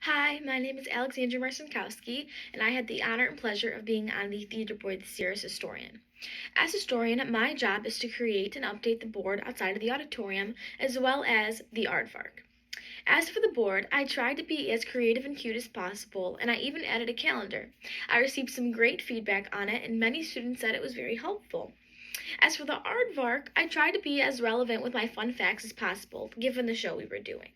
Hi, my name is Alexandra Marcinkowski, and I had the honor and pleasure of being on the theater board this year as historian. As historian, my job is to create and update the board outside of the auditorium, as well as the aardvark. As for the board, I tried to be as creative and cute as possible, and I even added a calendar. I received some great feedback on it, and many students said it was very helpful. As for the aardvark, I tried to be as relevant with my fun facts as possible, given the show we were doing.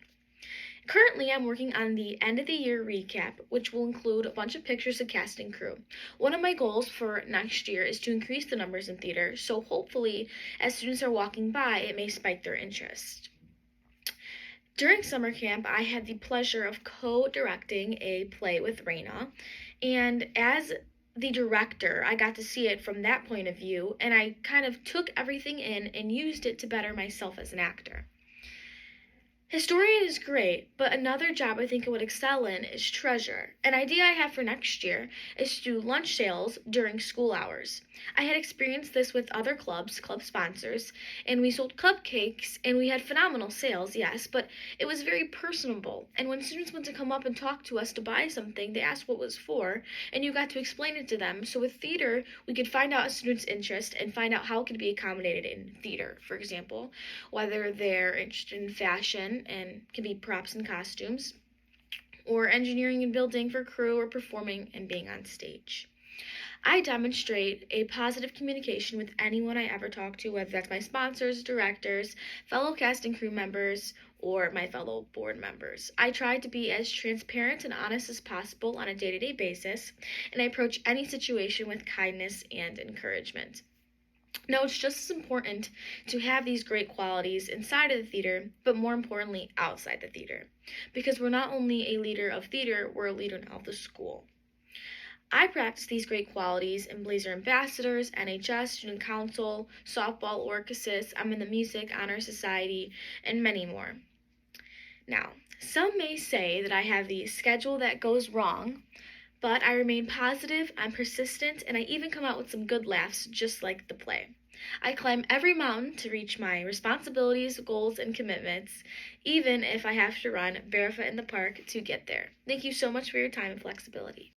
Currently, I'm working on the end of the year recap, which will include a bunch of pictures of cast and crew. One of my goals for next year is to increase the numbers in theater, so hopefully, as students are walking by, it may spike their interest. During summer camp, I had the pleasure of co-directing a play with Raina, and as the director, I got to see it from that point of view, and I kind of took everything in and used it to better myself as an actor. Historian is great, but another job I think I would excel in is treasurer. An idea I have for next year is to do lunch sales during school hours. I had experienced this with other club sponsors, and we sold cupcakes and we had phenomenal sales, yes, but it was very personable. And when students went to come up and talk to us to buy something, they asked what it was for, and you got to explain it to them. So with theater, we could find out a student's interest and find out how it could be accommodated in theater, for example, whether they're interested in fashion and can be props and costumes, or engineering and building for crew, or performing and being on stage. I demonstrate a positive communication with anyone I ever talk to, whether that's my sponsors, directors, fellow cast and crew members, or my fellow board members. I try to be as transparent and honest as possible on a day-to-day basis, and I approach any situation with kindness and encouragement. Now, it's just as important to have these great qualities inside of the theater, but more importantly, outside the theater. Because we're not only a leader of theater, we're a leader of the school. I practice these great qualities in Blazer Ambassadors, NHS, Student Council, Softball Orchesis, I'm in the Music Honor Society, and many more. Now, some may say that I have the schedule that goes wrong, but I remain positive, I'm persistent, and I even come out with some good laughs just like the play. I climb every mountain to reach my responsibilities, goals, and commitments, even if I have to run barefoot in the park to get there. Thank you so much for your time and flexibility.